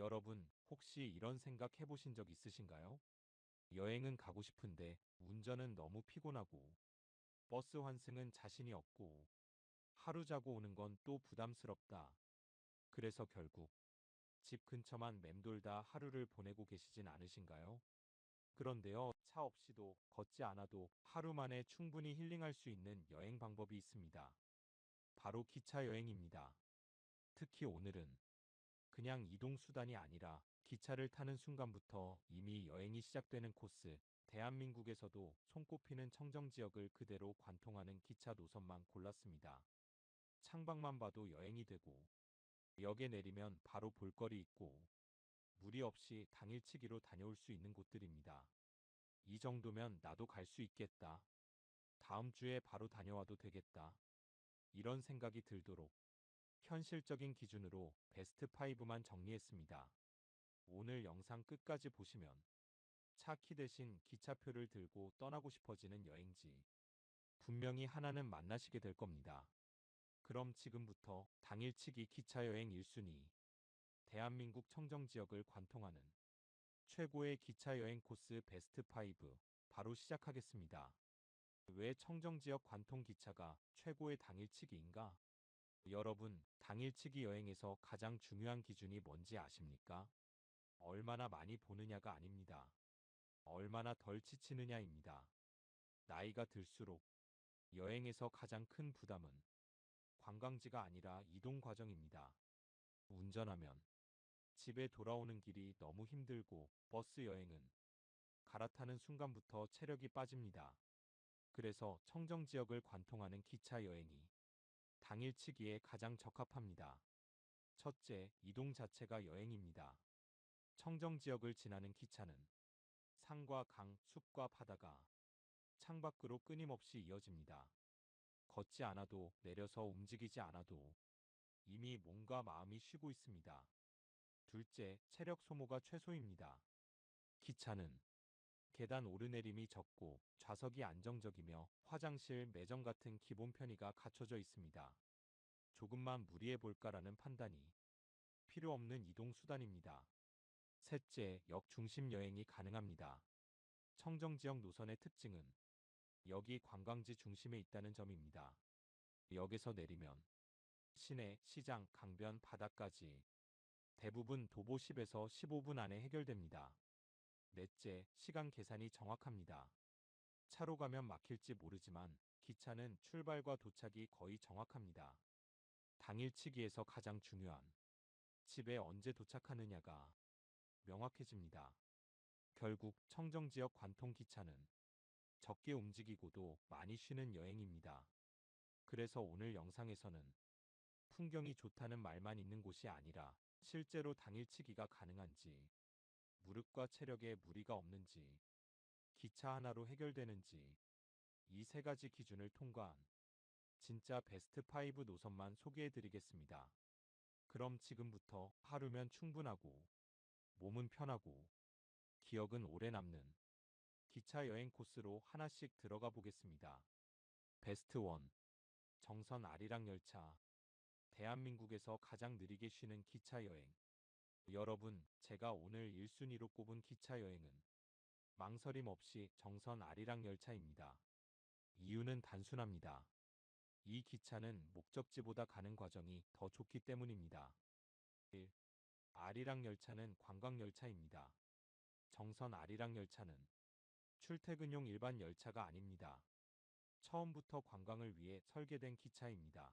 여러분, 혹시 이런 생각 해보신 적 있으신가요? 여행은 가고 싶은데 운전은 너무 피곤하고 버스 환승은 자신이 없고 하루 자고 오는 건 또 부담스럽다. 그래서 결국 집 근처만 맴돌다 하루를 보내고 계시진 않으신가요? 그런데요, 차 없이도 걷지 않아도 하루 만에 충분히 힐링할 수 있는 여행 방법이 있습니다. 바로 기차 여행입니다. 특히 오늘은 그냥 이동 수단이 아니라 기차를 타는 순간부터 이미 여행이 시작되는 코스, 대한민국에서도 손꼽히는 청정 지역을 그대로 관통하는 기차 노선만 골랐습니다. 창밖만 봐도 여행이 되고, 역에 내리면 바로 볼거리 있고, 무리 없이 당일치기로 다녀올 수 있는 곳들입니다. 이 정도면 나도 갈 수 있겠다. 다음 주에 바로 다녀와도 되겠다. 이런 생각이 들도록 현실적인 기준으로 베스트 5만 정리했습니다. 오늘 영상 끝까지 보시면 차 키 대신 기차표를 들고 떠나고 싶어지는 여행지 분명히 하나는 만나시게 될 겁니다. 그럼 지금부터 당일치기 기차여행 1순위 대한민국 청정지역을 관통하는 최고의 기차여행 코스 베스트 5 바로 시작하겠습니다. 왜 청정지역 관통 기차가 최고의 당일치기인가? 여러분, 당일치기 여행에서 가장 중요한 기준이 뭔지 아십니까? 얼마나 많이 보느냐가 아닙니다. 얼마나 덜 지치느냐입니다. 나이가 들수록 여행에서 가장 큰 부담은 관광지가 아니라 이동 과정입니다. 운전하면 집에 돌아오는 길이 너무 힘들고 버스 여행은 갈아타는 순간부터 체력이 빠집니다. 그래서 청정 지역을 관통하는 기차 여행이 당일치기에 가장 적합합니다. 첫째, 이동 자체가 여행입니다. 청정 지역을 지나는 기차는 산과 강, 숲과 바다가 창밖으로 끊임없이 이어집니다. 걷지 않아도 내려서 움직이지 않아도 이미 몸과 마음이 쉬고 있습니다. 둘째, 체력 소모가 최소입니다. 기차는 계단 오르내림이 적고 좌석이 안정적이며 화장실, 매점 같은 기본 편의가 갖춰져 있습니다. 조금만 무리해 볼까라는 판단이 필요 없는 이동 수단입니다. 셋째, 역 중심 여행이 가능합니다. 청정지역 노선의 특징은 역이 관광지 중심에 있다는 점입니다. 역에서 내리면 시내, 시장, 강변, 바다까지 대부분 도보 10에서 15분 안에 해결됩니다. 넷째, 시간 계산이 정확합니다. 차로 가면 막힐지 모르지만 기차는 출발과 도착이 거의 정확합니다. 당일치기에서 가장 중요한 집에 언제 도착하느냐가 명확해집니다. 결국 청정지역 관통 기차는 적게 움직이고도 많이 쉬는 여행입니다. 그래서 오늘 영상에서는 풍경이 좋다는 말만 있는 곳이 아니라 실제로 당일치기가 가능한지, 무릎과 체력에 무리가 없는지, 기차 하나로 해결되는지, 이 세 가지 기준을 통과한 진짜 베스트 5 노선만 소개해 드리겠습니다. 그럼 지금부터 하루면 충분하고, 몸은 편하고, 기억은 오래 남는 기차 여행 코스로 하나씩 들어가 보겠습니다. 베스트 1. 정선 아리랑 열차. 대한민국에서 가장 느리게 쉬는 기차 여행. 여러분, 제가 오늘 1순위로 꼽은 기차 여행은 망설임 없이 정선 아리랑 열차입니다. 이유는 단순합니다. 이 기차는 목적지보다 가는 과정이 더 좋기 때문입니다. 1. 아리랑 열차는 관광 열차입니다. 정선 아리랑 열차는 출퇴근용 일반 열차가 아닙니다. 처음부터 관광을 위해 설계된 기차입니다.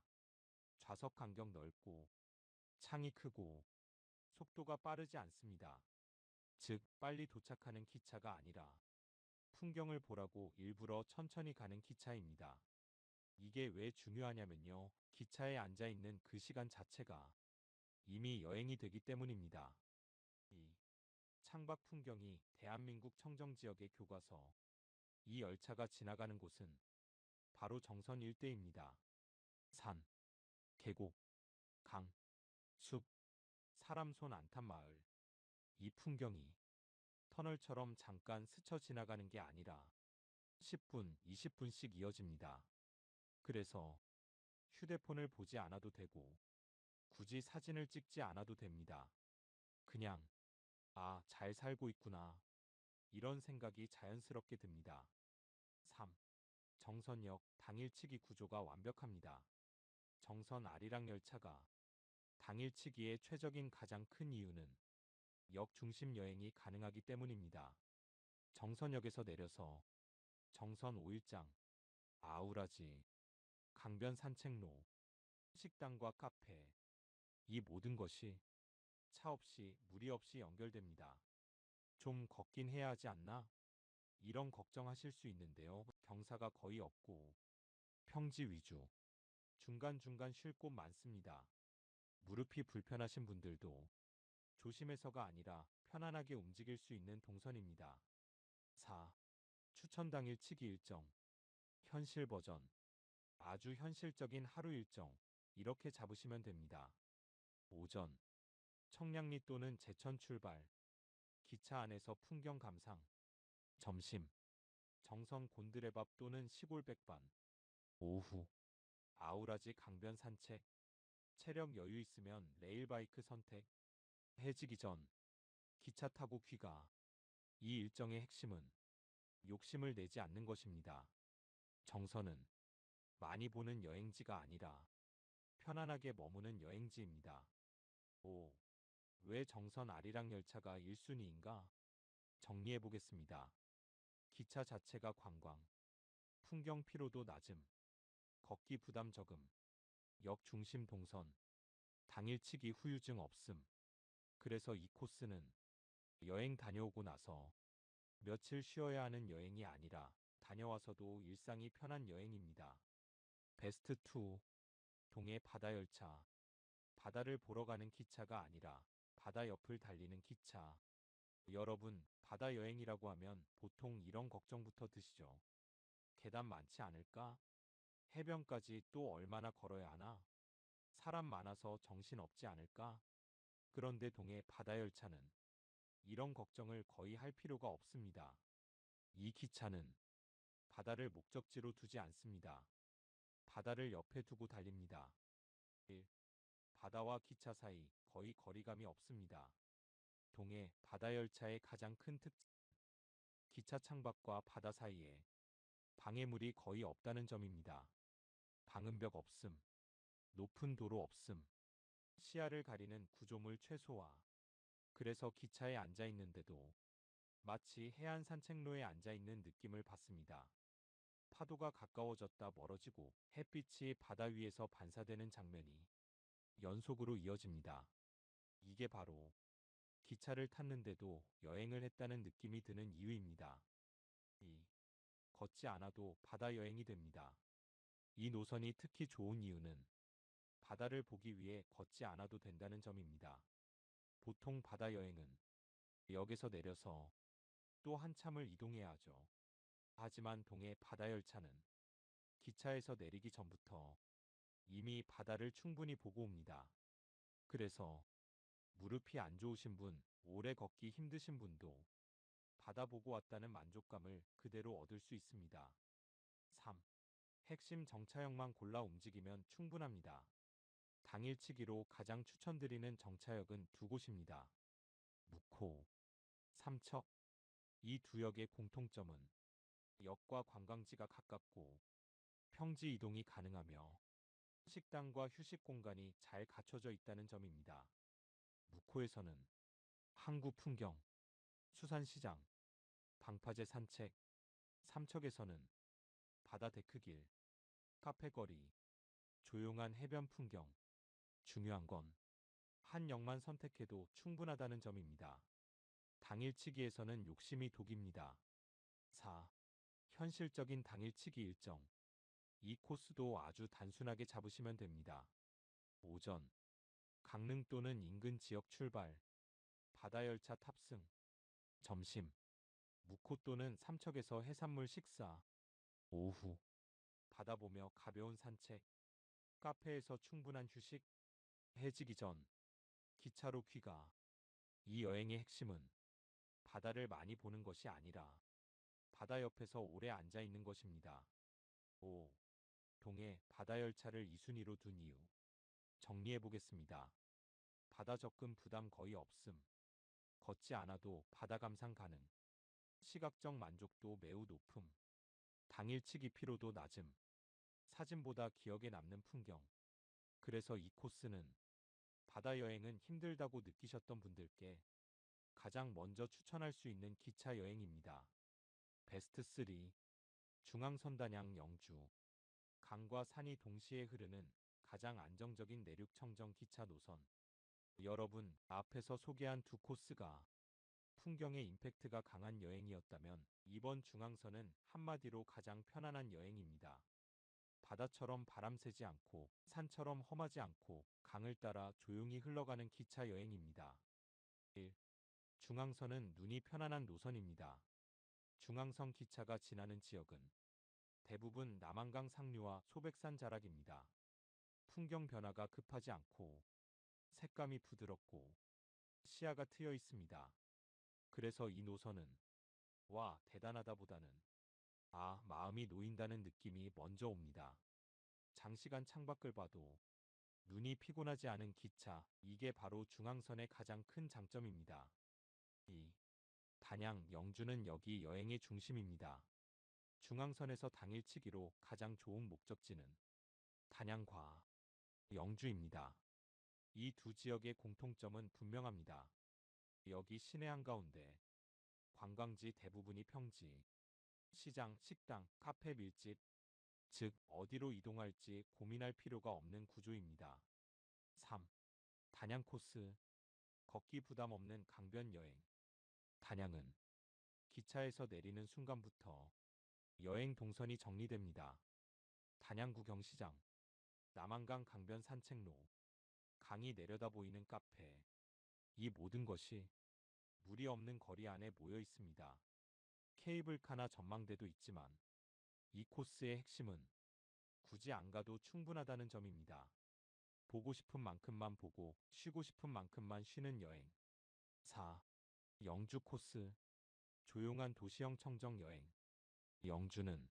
좌석 간격 넓고 창이 크고 속도가 빠르지 않습니다. 즉, 빨리 도착하는 기차가 아니라 풍경을 보라고 일부러 천천히 가는 기차입니다. 이게 왜 중요하냐면요. 기차에 앉아 있는 그 시간 자체가 이미 여행이 되기 때문입니다. 2. 창밖 풍경이 대한민국 청정지역의 교과서. 이 열차가 지나가는 곳은 바로 정선 일대입니다. 산, 계곡, 강, 숲, 사람 손 안 탄 마을. 이 풍경이 터널처럼 잠깐 스쳐 지나가는 게 아니라 10분, 20분씩 이어집니다. 그래서 휴대폰을 보지 않아도 되고 굳이 사진을 찍지 않아도 됩니다. 그냥, 아, 잘 살고 있구나. 이런 생각이 자연스럽게 듭니다. 3. 정선역 당일치기 구조가 완벽합니다. 정선 아리랑 열차가 당일치기의 최적인 가장 큰 이유는 역 중심 여행이 가능하기 때문입니다. 정선역에서 내려서 정선 5일장, 아우라지, 강변 산책로, 식당과 카페, 이 모든 것이 차 없이 무리 없이 연결됩니다. 좀 걷긴 해야 하지 않나? 이런 걱정하실 수 있는데요. 경사가 거의 없고 평지 위주, 중간중간 쉴 곳 많습니다. 무릎이 불편하신 분들도 조심해서가 아니라 편안하게 움직일 수 있는 동선입니다. 4. 추천 당일 치기 일정. 현실 버전. 아주 현실적인 하루 일정. 이렇게 잡으시면 됩니다. 오전. 청량리 또는 제천 출발. 기차 안에서 풍경 감상. 점심. 정선 곤드레밥 또는 시골 백반. 오후. 아우라지 강변 산책. 체력 여유 있으면 레일바이크 선택. 해지기 전. 기차 타고 귀가. 이 일정의 핵심은 욕심을 내지 않는 것입니다. 정선은 많이 보는 여행지가 아니라 편안하게 머무는 여행지입니다. 5. 왜 정선 아리랑 열차가 1순위인가? 정리해 보겠습니다. 기차 자체가 관광, 풍경 피로도 낮음, 걷기 부담 적음, 역 중심 동선, 당일치기 후유증 없음. 그래서 이 코스는 여행 다녀오고 나서 며칠 쉬어야 하는 여행이 아니라 다녀와서도 일상이 편한 여행입니다. 베스트 2. 동해 바다 열차. 바다를 보러 가는 기차가 아니라 바다 옆을 달리는 기차. 여러분, 바다 여행이라고 하면 보통 이런 걱정부터 드시죠. 계단 많지 않을까? 해변까지 또 얼마나 걸어야 하나? 사람 많아서 정신 없지 않을까? 그런데 동해 바다 열차는 이런 걱정을 거의 할 필요가 없습니다. 이 기차는 바다를 목적지로 두지 않습니다. 바다를 옆에 두고 달립니다. 1. 바다와 기차 사이 거의 거리감이 없습니다. 동해 바다 열차의 가장 큰 특징, 기차 창밖과 바다 사이에 방해물이 거의 없다는 점입니다. 방음벽 없음, 높은 도로 없음, 시야를 가리는 구조물 최소화. 그래서 기차에 앉아 있는데도 마치 해안 산책로에 앉아 있는 느낌을 받습니다. 파도가 가까워졌다 멀어지고 햇빛이 바다 위에서 반사되는 장면이 연속으로 이어집니다. 이게 바로 기차를 탔는데도 여행을 했다는 느낌이 드는 이유입니다. 2. 걷지 않아도 바다 여행이 됩니다. 이 노선이 특히 좋은 이유는 바다를 보기 위해 걷지 않아도 된다는 점입니다. 보통 바다 여행은 역에서 내려서 또 한참을 이동해야 하죠. 하지만 동해 바다 열차는 기차에서 내리기 전부터 이미 바다를 충분히 보고 옵니다. 그래서 무릎이 안 좋으신 분, 오래 걷기 힘드신 분도 바다 보고 왔다는 만족감을 그대로 얻을 수 있습니다. 3. 핵심 정차역만 골라 움직이면 충분합니다. 당일치기로 가장 추천드리는 정차역은 두 곳입니다. 묵호, 삼척. 이 두 역의 공통점은 역과 관광지가 가깝고 평지 이동이 가능하며 식당과 휴식 공간이 잘 갖춰져 있다는 점입니다. 묵호에서는 항구 풍경, 수산시장, 방파제 산책, 삼척에서는 바다 데크길, 카페거리, 조용한 해변 풍경. 중요한 건 한 역만 선택해도 충분하다는 점입니다. 당일치기에서는 욕심이 독입니다. 4. 현실적인 당일치기 일정. 이 코스도 아주 단순하게 잡으시면 됩니다. 오전, 강릉 또는 인근 지역 출발, 바다열차 탑승. 점심, 묵호 또는 삼척에서 해산물 식사. 오후, 바다 보며 가벼운 산책, 카페에서 충분한 휴식. 해지기 전, 기차로 귀가. 이 여행의 핵심은 바다를 많이 보는 것이 아니라 바다 옆에서 오래 앉아 있는 것입니다. 5. 동해 바다열차를 2순위로 둔 이유. 정리해 보겠습니다. 바다 접근 부담 거의 없음. 걷지 않아도 바다 감상 가능. 시각적 만족도 매우 높음. 당일치기 피로도 낮음. 사진보다 기억에 남는 풍경. 그래서 이 코스는 바다 여행은 힘들다고 느끼셨던 분들께 가장 먼저 추천할 수 있는 기차 여행입니다. 베스트 3. 중앙선단양 영주. 강과 산이 동시에 흐르는 가장 안정적인 내륙 청정 기차 노선. 여러분, 앞에서 소개한 두 코스가 풍경의 임팩트가 강한 여행이었다면 이번 중앙선은 한마디로 가장 편안한 여행입니다. 바다처럼 바람 새지 않고 산처럼 험하지 않고 강을 따라 조용히 흘러가는 기차 여행입니다. 1. 중앙선은 눈이 편안한 노선입니다. 중앙선 기차가 지나는 지역은 대부분 남한강 상류와 소백산 자락입니다. 풍경 변화가 급하지 않고 색감이 부드럽고 시야가 트여 있습니다. 그래서 이 노선은 와, 대단하다 보다는 아, 마음이 놓인다는 느낌이 먼저 옵니다. 장시간 창밖을 봐도 눈이 피곤하지 않은 기차, 이게 바로 중앙선의 가장 큰 장점입니다. 2. 단양, 영주는 여기 여행의 중심입니다. 중앙선에서 당일치기로 가장 좋은 목적지는 단양과 영주입니다. 이 두 지역의 공통점은 분명합니다. 여기 시내 한가운데 관광지 대부분이 평지, 시장, 식당, 카페 밀집, 즉 어디로 이동할지 고민할 필요가 없는 구조입니다. 3. 단양 코스. 걷기 부담 없는 강변 여행. 단양은 기차에서 내리는 순간부터 여행 동선이 정리됩니다. 단양 구경시장, 남한강 강변 산책로, 강이 내려다 보이는 카페. 이 모든 것이 무리 없는 거리 안에 모여 있습니다. 케이블카나 전망대도 있지만 이 코스의 핵심은 굳이 안 가도 충분하다는 점입니다. 보고 싶은 만큼만 보고 쉬고 싶은 만큼만 쉬는 여행. 4. 영주 코스. 조용한 도시형 청정 여행. 영주는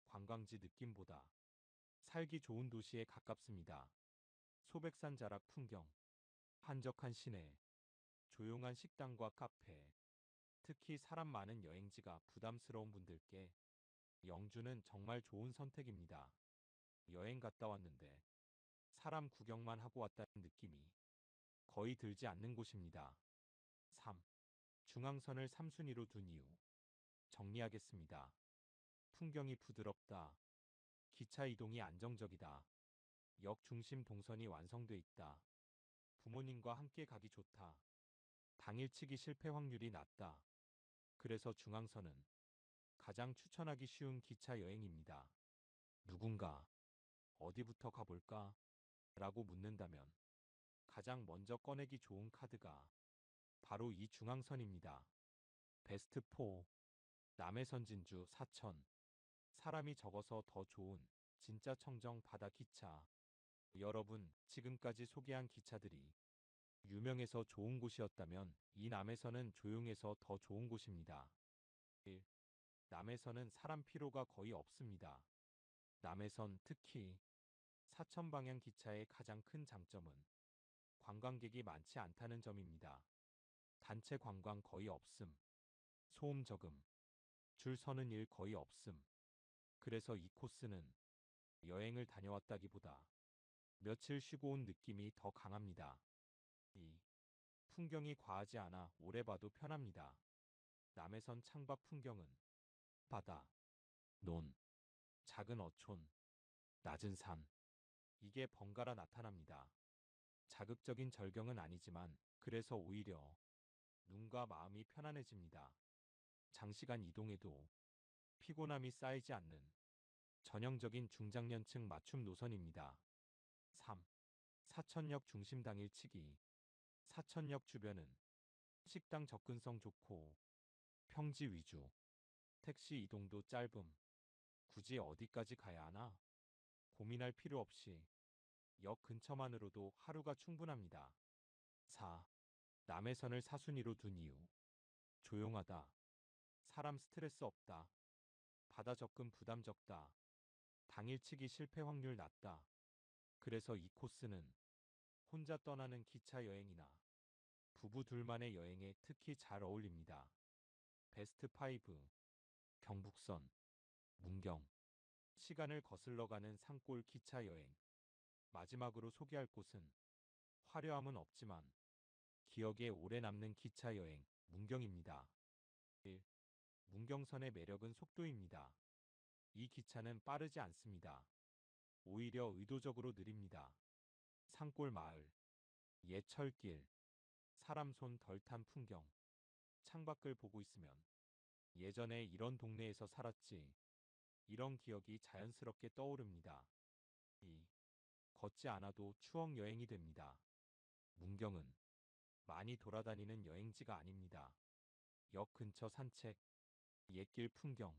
관광지 느낌보다 살기 좋은 도시에 가깝습니다. 소백산 자락 풍경, 한적한 시내, 조용한 식당과 카페, 특히 사람 많은 여행지가 부담스러운 분들께 영주는 정말 좋은 선택입니다. 여행 갔다 왔는데 사람 구경만 하고 왔다는 느낌이 거의 들지 않는 곳입니다. 3. 중앙선을 3순위로 둔 이유. 정리하겠습니다. 풍경이 부드럽다. 기차 이동이 안정적이다. 역 중심 동선이 완성돼 있다. 부모님과 함께 가기 좋다. 당일치기 실패 확률이 낮다. 그래서 중앙선은 가장 추천하기 쉬운 기차 여행입니다. 누군가 어디부터 가볼까? 라고 묻는다면 가장 먼저 꺼내기 좋은 카드가 바로 이 중앙선입니다. 베스트 4. 남해선 진주 사천. 사람이 적어서 더 좋은 진짜 청정 바다 기차. 여러분, 지금까지 소개한 기차들이 유명해서 좋은 곳이었다면 이 남해선은 조용해서 더 좋은 곳입니다. 1. 남해선은 사람 피로가 거의 없습니다. 남해선 특히 사천 방향 기차의 가장 큰 장점은 관광객이 많지 않다는 점입니다. 단체 관광 거의 없음. 소음 적음. 줄 서는 일 거의 없음. 그래서 이 코스는 여행을 다녀왔다기보다 며칠 쉬고 온 느낌이 더 강합니다. 2. 풍경이 과하지 않아 오래 봐도 편합니다. 남해선 창밖 풍경은 바다, 논, 작은 어촌, 낮은 산. 이게 번갈아 나타납니다. 자극적인 절경은 아니지만 그래서 오히려 눈과 마음이 편안해집니다. 장시간 이동해도 피곤함이 쌓이지 않는 전형적인 중장년층 맞춤 노선입니다. 3. 사천역 중심 당일치기. 사천역 주변은 식당 접근성 좋고 평지 위주. 택시 이동도 짧음. 굳이 어디까지 가야 하나? 고민할 필요 없이 역 근처만으로도 하루가 충분합니다. 4. 남해선을 사순위로 둔 이유. 조용하다. 사람 스트레스 없다. 바다 접근 부담 적다. 당일치기 실패 확률 낮다. 그래서 이 코스는 혼자 떠나는 기차 여행이나 부부 둘만의 여행에 특히 잘 어울립니다. 베스트 5. 경북선, 문경. 시간을 거슬러 가는 산골 기차 여행. 마지막으로 소개할 곳은 화려함은 없지만 기억에 오래 남는 기차 여행, 문경입니다. 1. 문경선의 매력은 속도입니다. 이 기차는 빠르지 않습니다. 오히려 의도적으로 느립니다. 산골 마을, 옛 철길, 사람 손 덜 탄 풍경. 창밖을 보고 있으면 예전에 이런 동네에서 살았지. 이런 기억이 자연스럽게 떠오릅니다. 2. 걷지 않아도 추억 여행이 됩니다. 문경은 많이 돌아다니는 여행지가 아닙니다. 역 근처 산책, 옛길 풍경,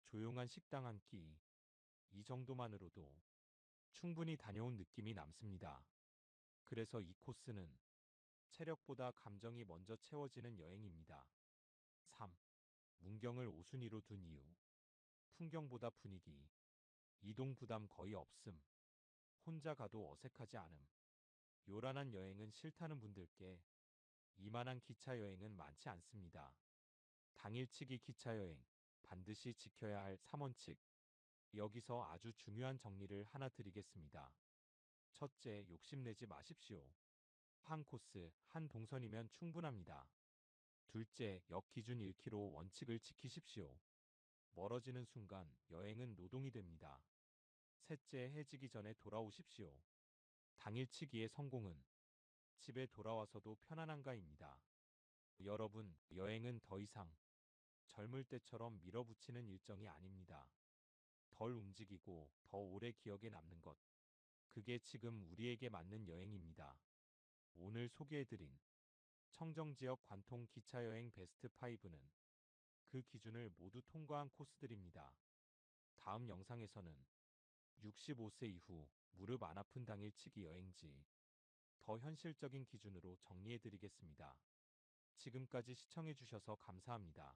조용한 식당 한 끼. 이 정도만으로도 충분히 다녀온 느낌이 남습니다. 그래서 이 코스는 체력보다 감정이 먼저 채워지는 여행입니다. 3. 문경을 5순위로 둔 이유. 풍경보다 분위기. 이동 부담 거의 없음. 혼자 가도 어색하지 않음. 요란한 여행은 싫다는 분들께 이만한 기차 여행은 많지 않습니다. 당일치기 기차 여행. 반드시 지켜야 할 3원칙. 여기서 아주 중요한 정리를 하나 드리겠습니다. 첫째, 욕심내지 마십시오. 한 코스, 한 동선이면 충분합니다. 둘째, 역 기준 1km 원칙을 지키십시오. 멀어지는 순간 여행은 노동이 됩니다. 셋째, 해지기 전에 돌아오십시오. 당일치기의 성공은 집에 돌아와서도 편안한가입니다. 여러분, 여행은 더 이상 젊을 때처럼 밀어붙이는 일정이 아닙니다. 덜 움직이고 더 오래 기억에 남는 것. 그게 지금 우리에게 맞는 여행입니다. 오늘 소개해드린 청정지역 관통 기차여행 베스트 5는 그 기준을 모두 통과한 코스들입니다. 다음 영상에서는 65세 이후 무릎 안 아픈 당일치기 여행지 더 현실적인 기준으로 정리해드리겠습니다. 지금까지 시청해주셔서 감사합니다.